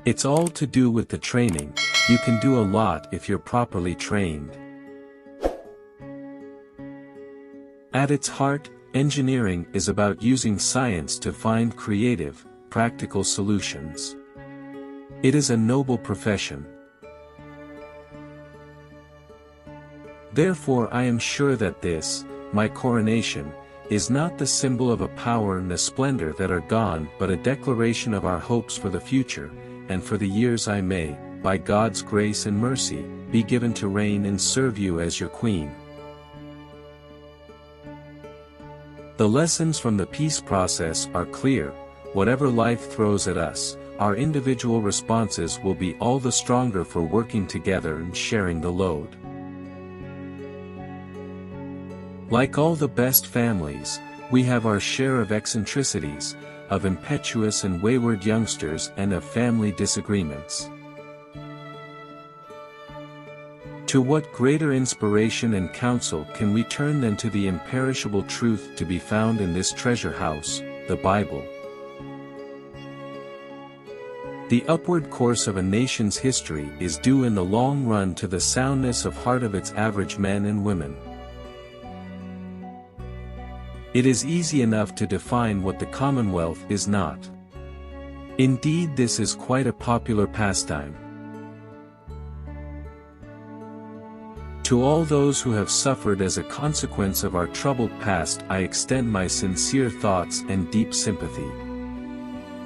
It's all to do with the training. You can do a lot if you're properly trained. At its heart, engineering is about using science to find creative, practical solutions. It is a noble profession. Therefore I am sure that this, my coronation, is not the symbol of a power and a splendor that are gone but a declaration of our hopes for the future, and for the years I may, by God's grace and mercy, be given to reign and serve you as your queen. The lessons from the peace process are clear. Whatever life throws at us, our individual responses will be all the stronger for working together and sharing the load. Like all the best families, we have our share of eccentricities, of impetuous and wayward youngsters and of family disagreements. To what greater inspiration and counsel can we turn than to the imperishable truth to be found in this treasure house, the Bible? The upward course of a nation's history is due in the long run to the soundness of heart of its average men and women. It is easy enough to define what the Commonwealth is not. Indeed, this is quite a popular pastime. To all those who have suffered as a consequence of our troubled past, I extend my sincere thoughts and deep sympathy.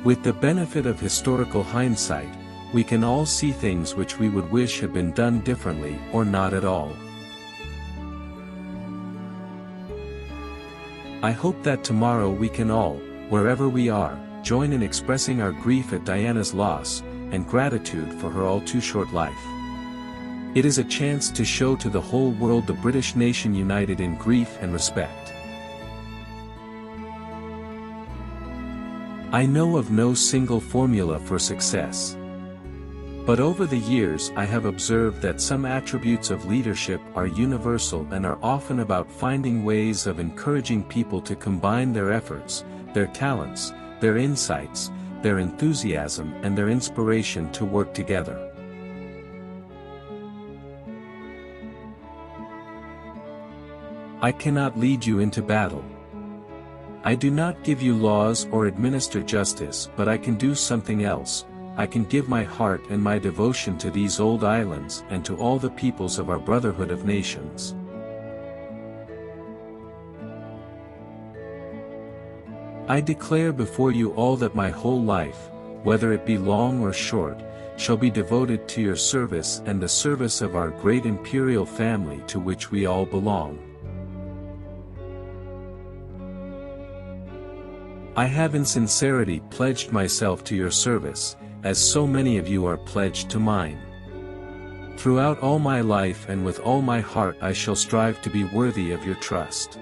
With the benefit of historical hindsight, we can all see things which we would wish had been done differently or not at all. I hope that tomorrow we can all, wherever we are, join in expressing our grief at Diana's loss, and gratitude for her all too short life. It is a chance to show to the whole world the British nation united in grief and respect. I know of no single formula for success. But over the years I have observed that some attributes of leadership are universal and are often about finding ways of encouraging people to combine their efforts, their talents, their insights, their enthusiasm and their inspiration to work together. I cannot lead you into battle. I do not give you laws or administer justice, but I can do something else. I can give my heart and my devotion to these old islands and to all the peoples of our brotherhood of nations. I declare before you all that my whole life, whether it be long or short, shall be devoted to your service and the service of our great imperial family to which we all belong. I have in sincerity pledged myself to your service, as so many of you are pledged to mine. Throughout all my life and with all my heart I shall strive to be worthy of your trust.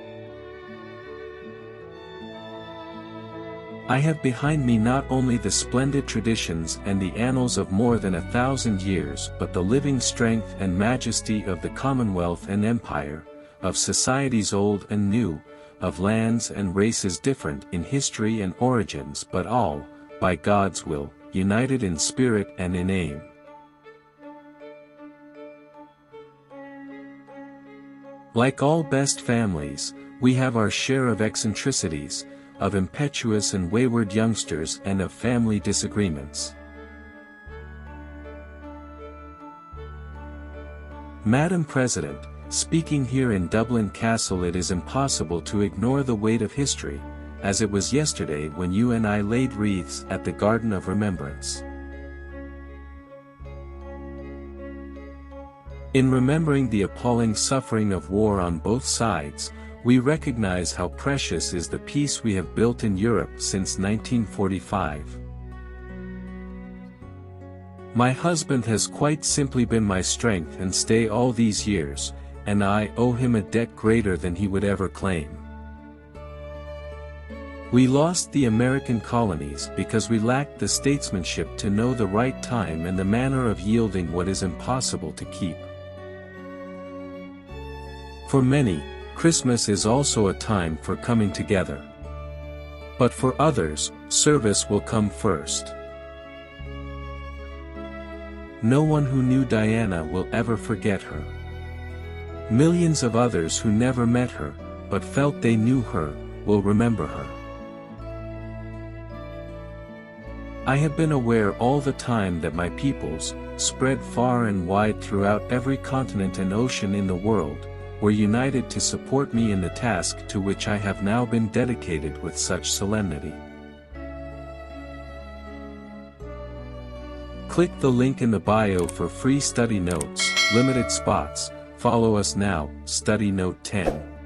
I have behind me not only the splendid traditions and the annals of more than 1,000 years but the living strength and majesty of the Commonwealth and Empire, of societies old and new, of lands and races different in history and origins but all, by God's will, united in spirit and in aim. Like all best families, we have our share of eccentricities, of impetuous and wayward youngsters and of family disagreements. Madam President, speaking here in Dublin Castle, it is impossible to ignore the weight of history, as it was yesterday when you and I laid wreaths at the Garden of Remembrance. In remembering the appalling suffering of war on both sides, we recognize how precious is the peace we have built in Europe since 1945. My husband has quite simply been my strength and stay all these years, and I owe him a debt greater than he would ever claim. We lost the American colonies because we lacked the statesmanship to know the right time and the manner of yielding what is impossible to keep. For many, Christmas is also a time for coming together. But for others, service will come first. No one who knew Diana will ever forget her. Millions of others who never met her, but felt they knew her, will remember her. I have been aware all the time that my peoples, spread far and wide throughout every continent and ocean in the world, were united to support me in the task to which I have now been dedicated with such solemnity. Click the link in the bio for free study notes, limited spots. Follow us now, study note 10.